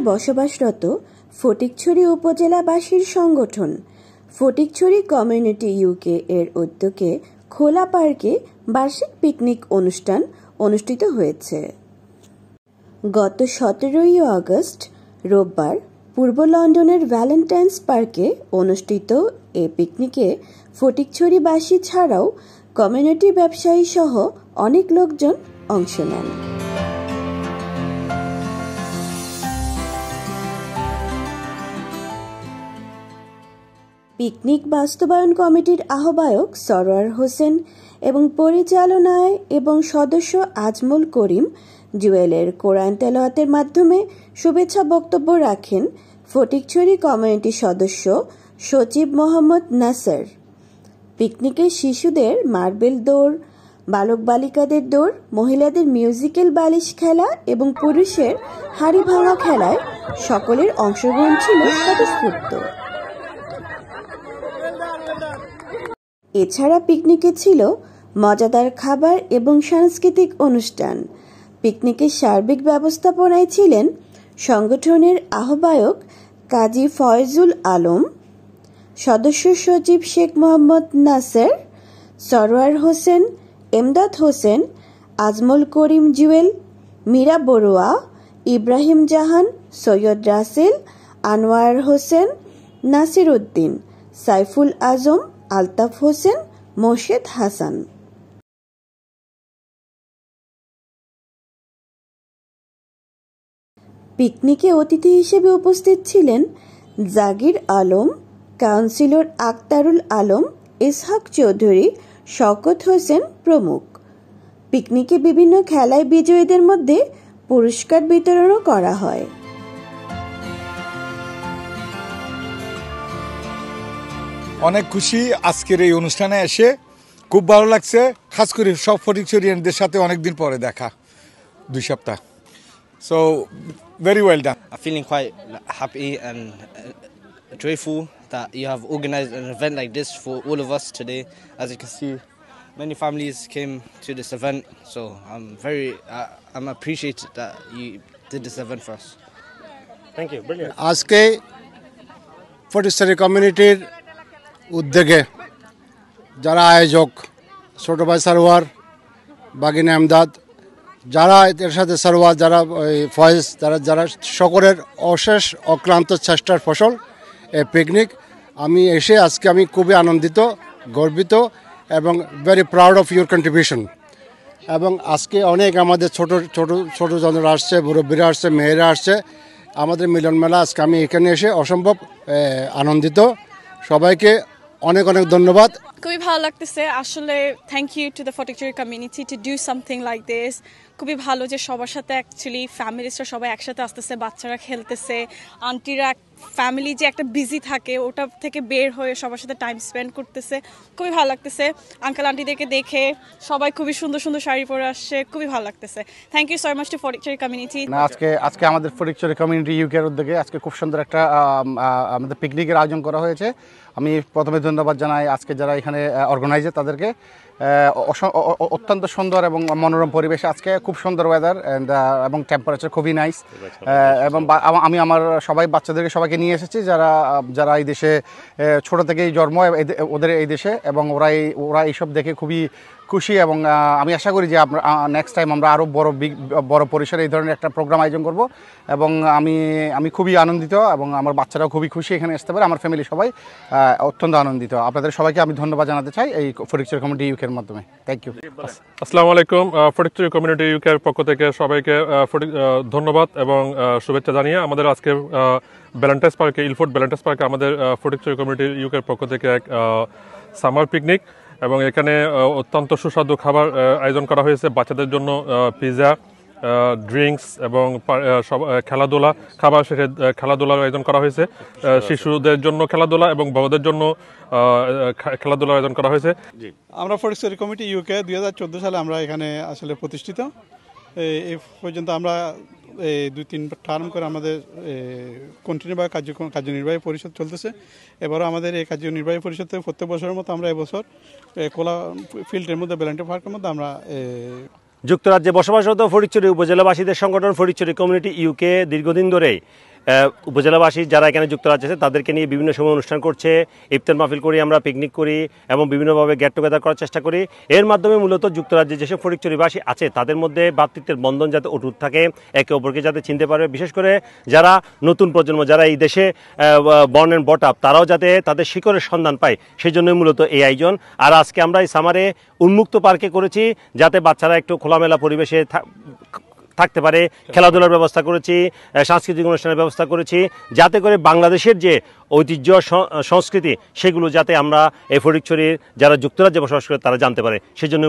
বসবাসরত ফটিকছড়ি উপজেলাবাসীর সংগঠন Fatikchhari community UK এর উদ্যোগে খোলা পার্কে বার্ষিক পিকনিক অনুষ্ঠান অনুষ্ঠিত হয়েছে। গত 17 আগস্ট রোববার পূর্ব লন্ডনের ভ্যালেন্টাইন্স পার্কে অনুষ্ঠিত এ পিকনিকে ফটিকছড়িবাসী ছাড়াও কমিউনিটি ব্যবসায়ী সহ অনেক লোকজন অংশ নেন। পিকনিক বাস্তবায়ন কমিটির আহ্বায়ক সরোয়ার হোসেন এবং পরিচালনায় এবং সদস্য আজমল করিম জুয়েলের কোরআন তেলাওয়াতের মাধ্যমে শুভেচ্ছা বক্তব্য রাখেন ফটিকছড়ি কমিউনিটি সদস্য সচিব মোহাম্মদ নাসের। পিকনিকে শিশুদের মার্বেল দৌড়, বালক বালিকাদের দৌড়, মহিলাদের মিউজিক্যাল বালিশ খেলা এবং পুরুষের হাড়ি ভাঙা খেলায় সকলের অংশগ্রহণ ছিল স্বতঃস্ফূর্ত। এছাড়া পিকনিকে ছিল মজাদার খাবার এবং সাংস্কৃতিক অনুষ্ঠান। পিকনিকের সার্বিক ব্যবস্থাপনায় ছিলেন সংগঠনের আহ্বায়ক কাজী ফয়জুল আলম, সদস্য সচিব শেখ মোহাম্মদ নাসের, সরোয়ার হোসেন, এমদাদ হোসেন, আজমল করিম জুয়েল, মীরা বড়ুয়া, ইব্রাহিম জাহান, সৈয়দ রাসেল, আনোয়ার হোসেন, নাসির উদ্দিন, সাইফুল আজম, আলতাফ হোসেন, মোর্শেদ হাসান। পিকনিকে অতিথি হিসেবে উপস্থিত ছিলেন জাগির আলম, কাউন্সিলর আক্তারুল আলম, ইসহাক চৌধুরী, শওকত হোসেন প্রমুখ। পিকনিকে বিভিন্ন খেলায় বিজয়ীদের মধ্যে পুরস্কার বিতরণও করা হয়। অনেক খুশি আজকের এই অনুষ্ঠানে এসে, খুব ভালো লাগছে। খাস করে সব ফটিকছড়িয়ানদের সাথে অনেকদিন পরে দেখা, 2 সপ্তাহ। So very well done. I'm feeling quite happy and joyful that you have organized an event like this for all of us today. As you can see, many families came to this event, so I'm appreciated that you did this event for us. Thank you. Brilliant. আজকে ফটিকছড়ি কমিউনিটির উদ্যোগে যারা আয়োজক, ছোট ভাই সরোয়ার, বাগিনা এমদাদ, যারা এর সাথে সরোয়ার, যারা ফয়েজ, যারা সকলের অশেষ অক্লান্ত চেষ্টার ফসল এই পিকনিক। আমি এসে আজকে আমি খুবই আনন্দিত, গর্বিত এবং very proud of your contribution. এবং আজকে অনেক আমাদের ছোট জনরা আসছে, মুরব্বীরা আসছে, মেয়েরা আসছে। আমাদের মিলন মেলা আজকে আমি এখানে এসে অসম্ভব আনন্দিত। সবাইকে অনেক অনেক ধন্যবাদ। খুবই ভালো লাগতেছে আসলে। Thank you to the Fatikchhari community to do something like this. খুবই ভালো যে সবার সাথে অ্যাকচুয়ালি ফ্যামিলিসরা সবাই একসাথে আসতেছে, বাচ্চারা খেলতেছে, আন্টিরা, ফ্যামিলি যে একটা বিজি থাকে ওটা থেকে বের হয়ে সবার সাথে টাইম স্পেন্ড করতেছে। খুবই ভালো লাগতেছে আঙ্কেল আন্টিদেরকে দেখে, সবাই খুবই সুন্দর সুন্দর শাড়ি পরে আসছে, খুবই ভালো লাগতেছে। Thank you so much to Fatikchhari community. আজকে আমাদের ফটিকছড়ি কমিউনিটি ইউকের উদ্যোগে আজকে খুব সুন্দর একটা আমাদের পিকনিকের আয়োজন করা হয়েছে। আমি প্রথমে ধন্যবাদ জানাই আজকে যারা এখানে অর্গানাইজার তাদেরকে। অত্যন্ত সুন্দর এবং মনোরম পরিবেশ, আজকে খুব সুন্দর ওয়েদার এবং টেম্পারেচার খুবই নাইস। এবং আমি আমার বাচ্চাদেরকে সবাইকে নিয়ে এসেছি যারা এই দেশে ছোট থেকেই জন্ম ওদের এই দেশে, এবং ওরা এইসব দেখে খুবই খুশি। এবং আমি আশা করি যে নেক্সট টাইম আমরা আরও বড় পরিসরে এই ধরনের একটা প্রোগ্রাম আয়োজন করব। এবং আমি খুবই আনন্দিত এবং আমার বাচ্চারাও খুবই খুশি এখানে আসতে পারে। আমার ফ্যামিলি সবাই অত্যন্ত আনন্দিত। আপনাদের সবাইকে আমি ধন্যবাদ জানাতে চাই এই ফটিকছড়ি কমিউনিটি ইউকের মাধ্যমে। Thank you. আসসালামু আলাইকুম। ফটিকছড়ি কমিউনিটি ইউকের পক্ষ থেকে সবাইকে ধন্যবাদ এবং শুভেচ্ছা জানিয়ে আমাদের আজকে ভ্যালেন্টাইন্স পার্কে, ইলফোর্ড ভ্যালেন্টাইন্স পার্কে আমাদের ফটিকছড়ি কমিউনিটি ইউকের পক্ষ থেকে এক সামার পিকনিক, এবং এখানে অত্যন্ত সুস্বাদু খাবার আয়োজন করা হয়েছে। বাচ্চাদের জন্য পিৎজা, ড্রিঙ্কস এবং খেলাধুলা, খাবার শেষে খেলাধুলার আয়োজন করা হয়েছে। শিশুদের জন্য খেলাধুলা এবং বড়দের জন্য খেলাধুলার আয়োজন করা হয়েছে। আমরা ফটিকছড়ি কমিটি ইউকে 2014 সালে আমরা এখানে আসলে প্রতিষ্ঠিত। এই পর্যন্ত আমরা 2-3 টার্ম করে আমাদের কন্টিনিউ বা কার্যনির্বাহী পরিষদ চলতেছে। এবারও আমাদের এই কার্যনির্বাহী পরিষদে প্রত্যেক বছরের মতো আমরা এবছর কোলা ফিল্ডের মধ্যে ভ্যালেন্টাইন পার্কের মধ্যে আমরা যুক্তরাজ্যে বসবাসরত ফটিকছড়ি উপজেলাবাসীদের সংগঠন ফটিকছড়ি কমিউনিটি ইউকে দীর্ঘদিন ধরে উপজেলাবাসী যারা এখানে যুক্তরাজ্যে আছে তাদেরকে নিয়ে বিভিন্ন সময় অনুষ্ঠান করছে, ইফতার মাহফিল করি, আমরা পিকনিক করি এবং বিভিন্নভাবে গেট টুগেদার করার চেষ্টা করি। এর মাধ্যমে মূলত যুক্তরাজ্যে যেসব ফটিকছড়িবাসী আছে তাদের মধ্যে ভ্রাতৃত্বের বন্ধন যাতে অটুট থাকে, একে অপরকে যাতে চিনতে পারবে, বিশেষ করে যারা নতুন প্রজন্ম যারা এই দেশে বর্ন অ্যান্ড বট আপ তারাও যাতে তাদের শিকড়ের সন্ধান পায়, সেই জন্যই মূলত এই আয়োজন। আর আজকে আমরা এই সামারে উন্মুক্ত পার্কে করেছি যাতে বাচ্চারা একটু খোলামেলা পরিবেশে থাকতে পারে, খেলাধুলার ব্যবস্থা করেছি, সাংস্কৃতিক অনুষ্ঠানের ব্যবস্থা করেছি, যাতে করে বাংলাদেশের যে ঐতিহ্য সংস্কৃতি সেগুলো যাতে আমরা এই ফটিকছড়ির যারা যুক্তরাজ্যে বসবাস করে তারা জানতে পারে, সেজন্য